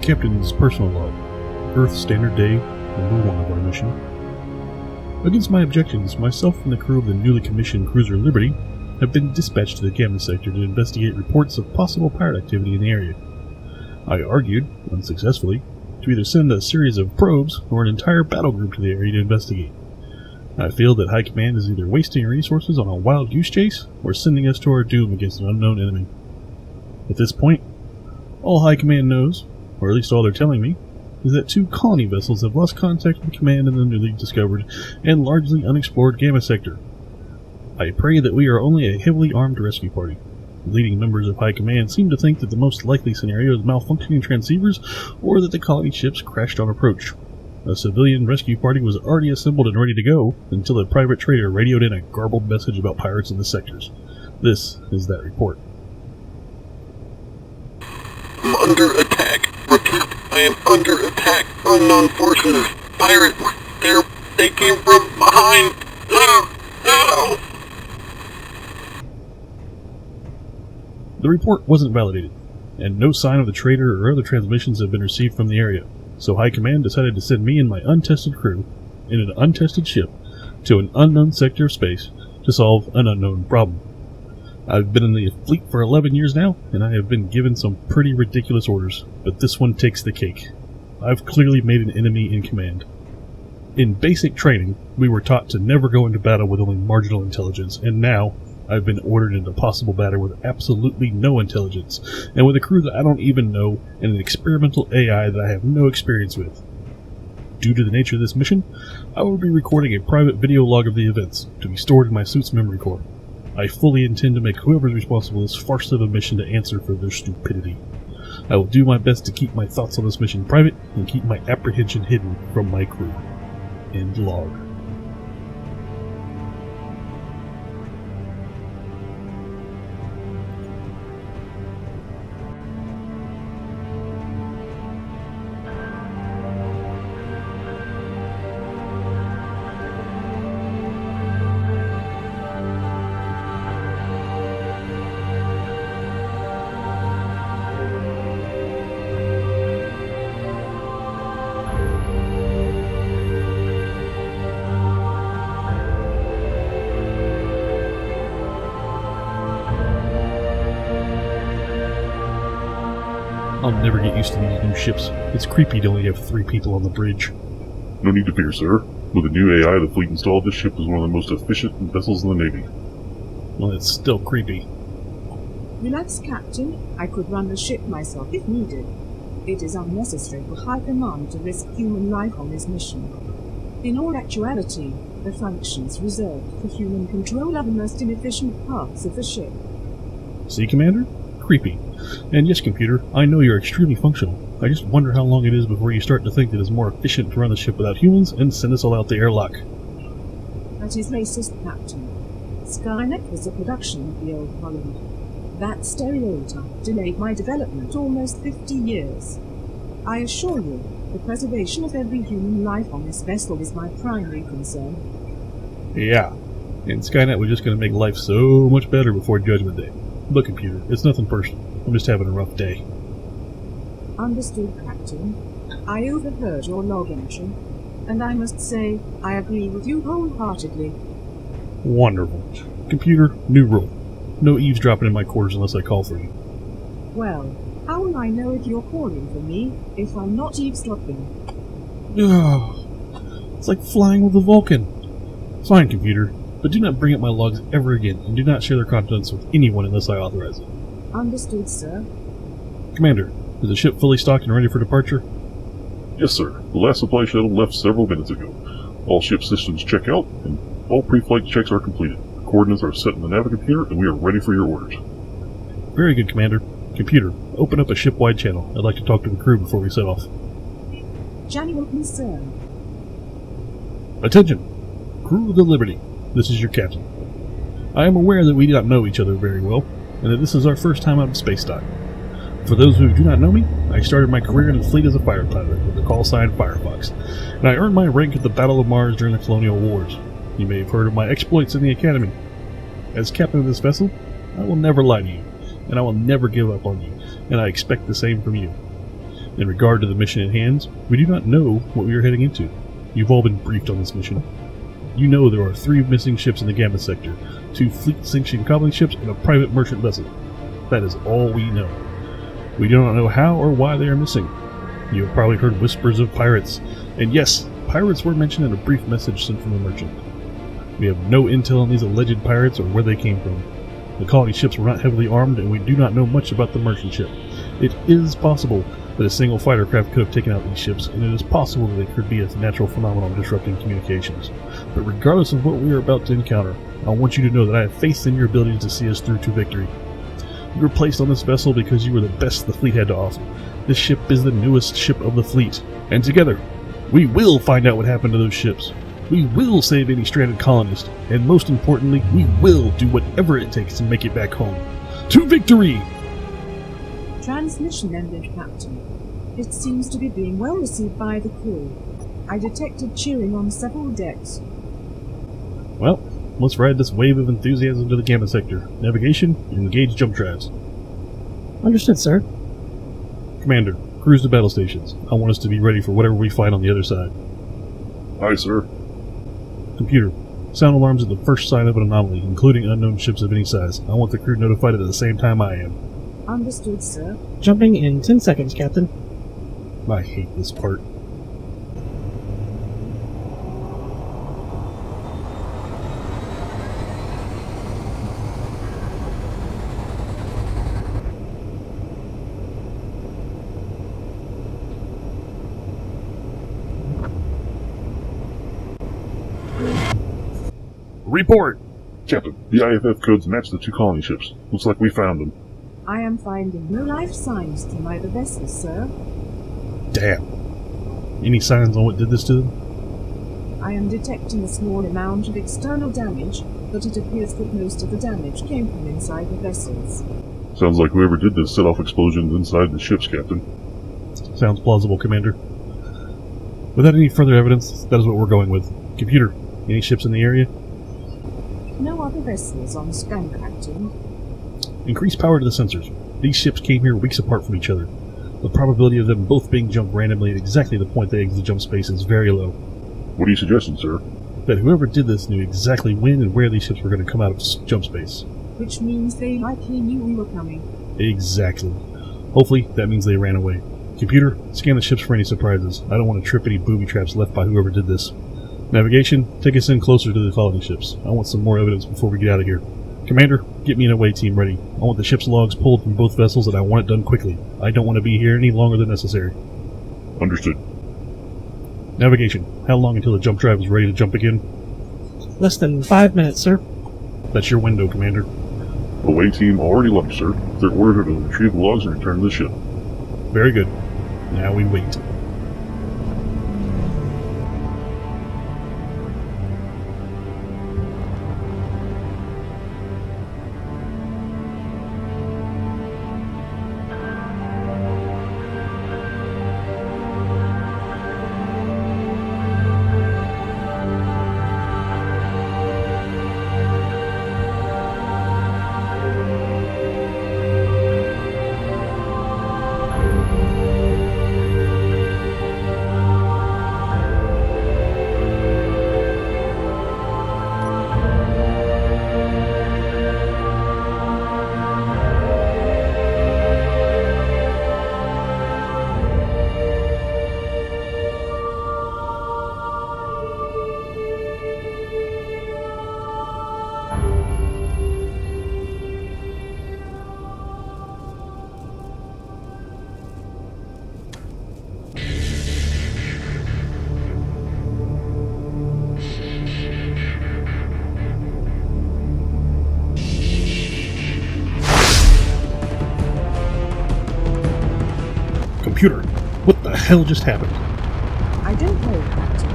Captain's personal log. Earth Standard Day, number 1 of our mission. Against my objections, myself and the crew of the newly commissioned cruiser Liberty have been dispatched to the Gamma sector to investigate reports of possible pirate activity in the area. I argued, unsuccessfully, to either send a series of probes or an entire battle group to the area to investigate. I feel that High Command is either wasting resources on a wild goose chase or sending us to our doom against an unknown enemy. At this point, all High Command knows, or at least all they're telling me, is that 2 colony vessels have lost contact with Command in the newly discovered and largely unexplored Gamma sector. I pray that we are only a heavily armed rescue party. Leading members of High Command seem to think that the most likely scenario is malfunctioning transceivers or that the colony ships crashed on approach. A civilian rescue party was already assembled and ready to go until a private trader radioed in a garbled message about pirates in the sectors. This is that report. I'm under attack. Repeat, I am under attack. Unknown forces. Pirates. They came from behind. No! The report wasn't validated, and no sign of the trader or other transmissions have been received from the area, so High Command decided to send me and my untested crew in an untested ship to an unknown sector of space to solve an unknown problem. I've been in the fleet for 11 years now, and I have been given some pretty ridiculous orders, but this one takes the cake. I've clearly made an enemy in command. In basic training, we were taught to never go into battle with only marginal intelligence, and now I've been ordered into possible battle with absolutely no intelligence, and with a crew that I don't even know, and an experimental AI that I have no experience with. Due to the nature of this mission, I will be recording a private video log of the events, to be stored in my suit's memory core. I fully intend to make whoever is responsible this farce of a mission to answer for their stupidity. I will do my best to keep my thoughts on this mission private, and keep my apprehension hidden from my crew. End log. I'll never get used to these new ships. It's creepy to only have 3 people on the bridge. No need to fear, sir. With the new AI the fleet installed, this ship is one of the most efficient vessels in the Navy. Well, it's still creepy. Relax, Captain. I could run the ship myself if needed. It is unnecessary for High Command to risk human life on this mission. In all actuality, the functions reserved for human control are the most inefficient parts of the ship. See, Commander? Creepy. And yes, computer, I know you're extremely functional. I just wonder how long it is before you start to think that it's more efficient to run the ship without humans and send us all out the airlock. That is racist, Captain. Skynet was a production of the old Hollywood. That stereotype delayed my development almost 50 years. I assure you, the preservation of every human life on this vessel is my primary concern. Yeah, and Skynet was just going to make life so much better before Judgment Day. Look, computer, it's nothing personal. I'm just having a rough day. Understood, Captain. I overheard your log entry, and I must say, I agree with you wholeheartedly. Wonderful. Computer, new rule. No eavesdropping in my quarters unless I call for you. Well, how will I know if you're calling for me if I'm not eavesdropping? It's like flying with a Vulcan. Fine, computer, but do not bring up my logs ever again, and do not share their contents with anyone unless I authorize it. Understood, sir. Commander, is the ship fully stocked and ready for departure? Yes, sir. The last supply shuttle left several minutes ago. All ship systems check out, and all pre-flight checks are completed. The coordinates are set in the Navicomputer, and we are ready for your orders. Very good, Commander. Computer, open up a ship-wide channel. I'd like to talk to the crew before we set off. General concern. Attention! Crew of the Liberty, this is your captain. I am aware that we do not know each other very well, and that this is our first time out of space dock. For those who do not know me, I started my career in the fleet as a fighter pilot with the call sign Firefox, and I earned my rank at the Battle of Mars during the Colonial Wars. You may have heard of my exploits in the Academy. As captain of this vessel, I will never lie to you, and I will never give up on you, and I expect the same from you. In regard to the mission at hand, we do not know what we are heading into. You've all been briefed on this mission. You know there are 3 missing ships in the Gamma Sector, 2 fleet-sanctioned cobbling ships, and a private merchant vessel. That is all we know. We do not know how or why they are missing. You have probably heard whispers of pirates, and yes, pirates were mentioned in a brief message sent from the merchant. We have no intel on these alleged pirates or where they came from. The colony ships were not heavily armed, and we do not know much about the merchant ship. It is possible that a single fighter craft could have taken out these ships, and it is possible that it could be a natural phenomenon disrupting communications. But regardless of what we are about to encounter, I want you to know that I have faith in your ability to see us through to victory. You were placed on this vessel because you were the best the fleet had to offer. This ship is the newest ship of the fleet, and together, we will find out what happened to those ships. We will save any stranded colonists, and most importantly, we will do whatever it takes to make it back home. To victory! Transmission ended, Captain. It seems to be being well received by the crew. I detected cheering on several decks. Well, let's ride this wave of enthusiasm to the Gamma Sector. Navigation, engage jump drives. Understood, sir. Commander, cruise to battle stations. I want us to be ready for whatever we find on the other side. Aye, sir. Computer, sound alarms at the first sign of an anomaly, including unknown ships of any size. I want the crew notified at the same time I am. Understood, sir. Jumping in 10 seconds, Captain. I hate this part. Report! Captain, the IFF codes match the 2 colony ships. Looks like we found them. I am finding no life signs from either vessel, sir. Damn. Any signs on what did this to them? I am detecting a small amount of external damage, but it appears that most of the damage came from inside the vessels. Sounds like whoever did this set off explosions inside the ships, Captain. Sounds plausible, Commander. Without any further evidence, that is what we're going with. Computer, any ships in the area? No other vessels on scan, Captain. Increase power to the sensors. These ships came here weeks apart from each other. The probability of them both being jumped randomly at exactly the point they exit jump space is very low. What are you suggesting, sir? That whoever did this knew exactly when and where these ships were going to come out of jump space. Which means they likely knew we were coming. Exactly. Hopefully, that means they ran away. Computer, scan the ships for any surprises. I don't want to trip any booby traps left by whoever did this. Navigation, take us in closer to the colony ships. I want some more evidence before we get out of here. Commander, get me an away team ready. I want the ship's logs pulled from both vessels and I want it done quickly. I don't want to be here any longer than necessary. Understood. Navigation, how long until the jump drive is ready to jump again? Less than 5 minutes, sir. That's your window, Commander. Away team already left, sir. They're ordered to retrieve the logs and return to the ship. Very good. Now we wait. Computer, what the hell just happened? I don't know, Captain.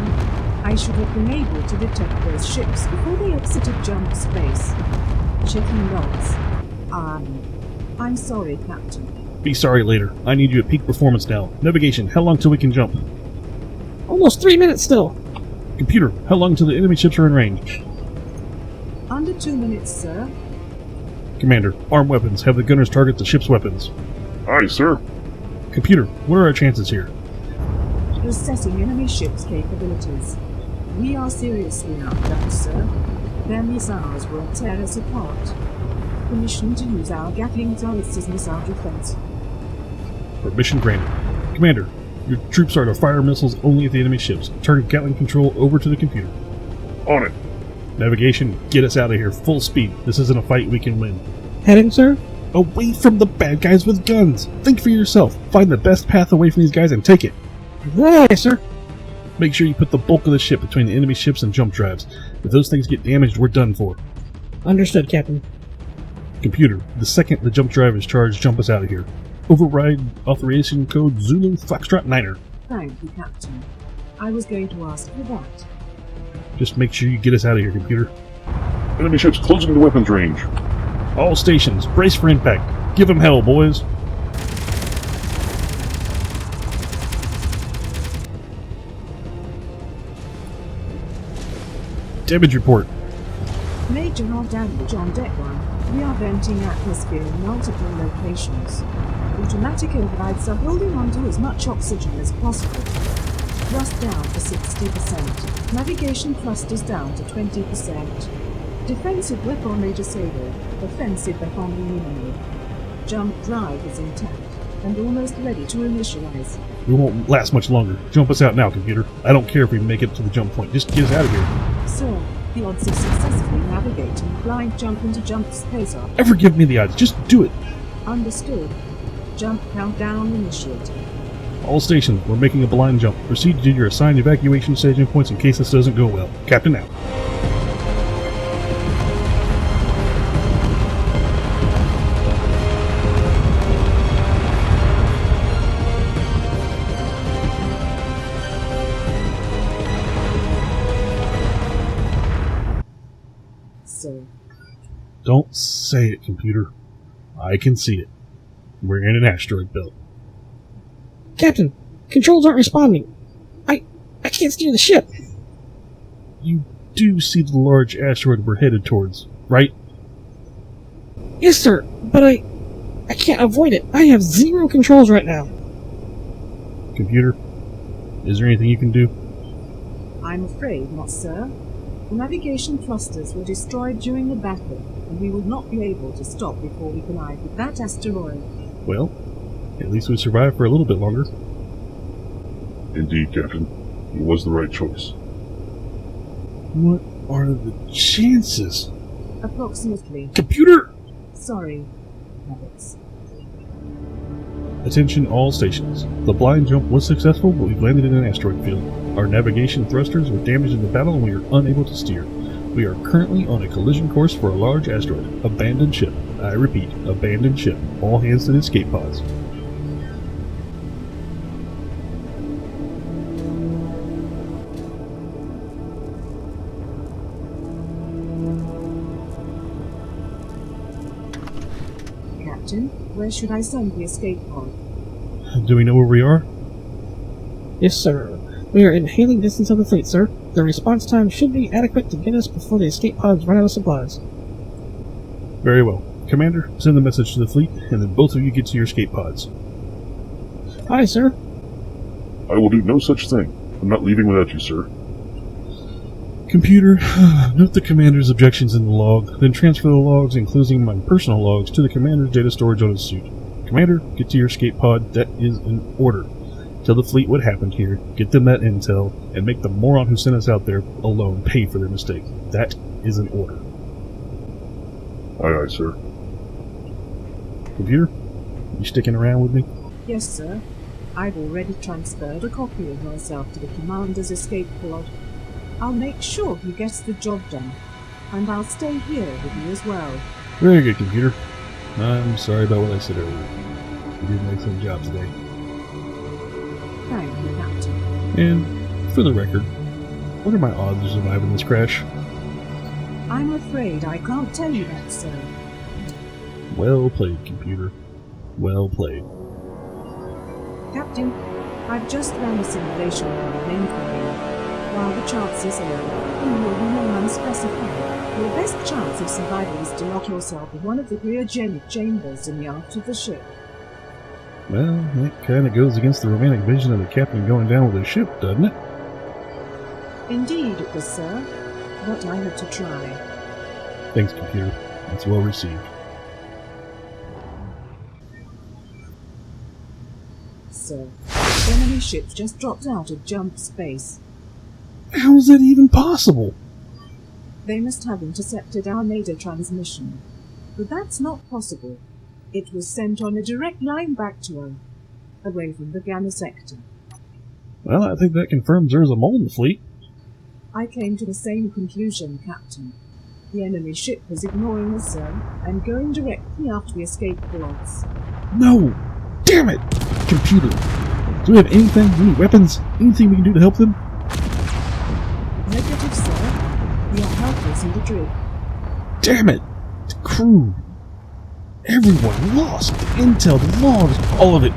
I should have been able to detect those ships before they exited jump space. Checking logs. I'm sorry, Captain. Be sorry later. I need you at peak performance now. Navigation, how long till we can jump? Almost 3 minutes still. Computer, how long till the enemy ships are in range? Under 2 minutes, sir. Commander, arm weapons. Have the gunners target the ship's weapons. Aye, sir. Computer, what are our chances here? Assessing enemy ships' capabilities. We are seriously outgunned, sir. Their missiles will tear us apart. Permission to use our Gatling turrets as missile defense. Permission granted. Commander, your troops are to fire missiles only at the enemy ships. Turn Gatling control over to the computer. On it. Navigation, get us out of here. Full speed. This isn't a fight we can win. Heading, sir? Away from the bad guys with guns! Think for yourself. Find the best path away from these guys and take it. Aye, sir. Make sure you put the bulk of the ship between the enemy ships and jump drives. If those things get damaged, we're done for. Understood, Captain. Computer, the second the jump drive is charged, jump us out of here. Override authorization code Zulu Foxtrot Niner. Thank you, Captain. I was going to ask for that. Just make sure you get us out of here, computer. Enemy ships closing to weapons range. All stations, brace for impact. Give them hell, boys. Damage report. Major damage on deck 1. We are venting atmosphere in multiple locations. Automatic overrides are holding on to as much oxygen as possible. Thrust down to 60%. Navigation thrusters down to 20%. Defensive weaponry disabled. Offensive weaponry eliminated. Jump drive is intact and almost ready to initialize. We won't last much longer. Jump us out now, computer. I don't care if we make it to the jump point. Just get us out of here. Sir, the odds of successfully navigating blind jump into jump space are Ever give me the odds. Just do it. understood. Jump countdown initiated. All stations, we're making a blind jump. Proceed to your assigned evacuation staging points in case this doesn't go well. Captain out. So, Don't say it, computer. I can see it. We're in an asteroid belt. Captain, controls aren't responding. I can't steer the ship. You do see the large asteroid we're headed towards, right? Yes, sir, but I can't avoid it. I have 0 controls right now. Computer, is there anything you can do? I'm afraid not, sir. The navigation thrusters were destroyed during the battle, and we will not be able to stop before we collide with that asteroid. Well, at least we survived for a little bit longer. Indeed, Captain. It was the right choice. What are the chances? Approximately. Computer! Sorry, Rabbits. Attention all stations. The blind jump was successful, but we've landed in an asteroid field. Our navigation thrusters were damaged in the battle and we are unable to steer. We are currently on a collision course for a large asteroid. Abandoned ship. I repeat, abandoned ship. All hands to the escape pods. Captain, where should I send the escape pod? Do we know where we are? Yes, sir. We are in hailing distance of the fleet, sir. The response time should be adequate to get us before the escape pods run out of supplies. Very well. Commander, send the message to the fleet, and then both of you get to your escape pods. Aye, sir. I will do no such thing. I'm not leaving without you, sir. Computer, note the commander's objections in the log, then transfer the logs, including my personal logs, to the commander's data storage on his suit. Commander, get to your escape pod. That is an order. Tell the fleet what happened here, get them that intel, and make the moron who sent us out there alone pay for their mistake. That is an order. Aye, aye, sir. Computer, you sticking around with me? Yes, sir. I've already transferred a copy of myself to the commander's escape pod. I'll make sure he gets the job done, and I'll stay here with you as well. Very good, computer. I'm sorry about what I said earlier. You did an excellent job today. Thank you, Captain. And, for the record, what are my odds of surviving this crash? I'm afraid I can't tell you that, sir. Well played, computer. Well played. Captain, I've just ran a simulation on our main carrier. While the chances are you will remain unspecified, your best chance of survival is to lock yourself in one of the cryogenic chambers in the aft of the ship. Well, that kind of goes against the romantic vision of the captain going down with his ship, doesn't it? Indeed it does, sir. But I had to try. Thanks, computer. That's well received. Sir, enemy ships just dropped out of jump space. How is that even possible? They must have intercepted our NATO transmission. But that's not possible. It was sent on a direct line back to Earth, away from the Gamma sector. Well, I think that confirms there's a mole in the fleet. I came to the same conclusion, Captain. The enemy ship was ignoring us, sir, and going directly after the escape pods. No! Damn it! Computer! Do we have anything, any weapons, anything we can do to help them? Negative, sir. We are helpless in the drift. Damn it! The crew! Everyone lost! The intel, the logs, all of it!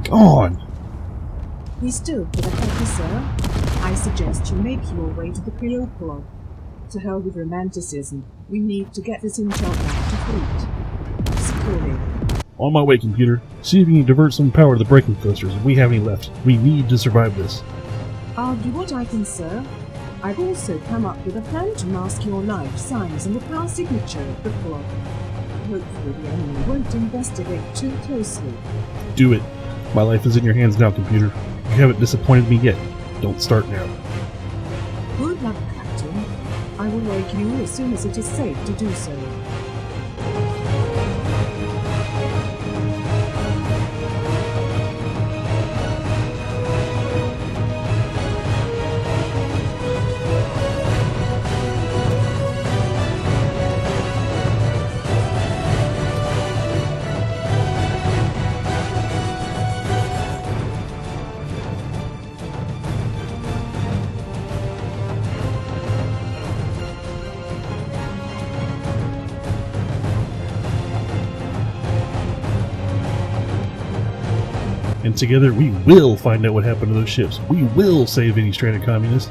Gone! We still for the copy, sir. I suggest you make your way to the Creole pod. To hell with romanticism. We need to get this intel back to fleet. Securely. On my way, computer. See if you can divert some power to the braking thrusters if we have any left. We need to survive this. I'll do what I can, sir. I've also come up with a plan to mask your life signs and the power signature of the pod. Hopefully the enemy won't investigate too closely. Do it. My life is in your hands now, computer. You haven't disappointed me yet. Don't start now. Good luck, Captain. I will wake you as soon as it is safe to do so. And together we will find out what happened to those ships. We will save any stranded communists.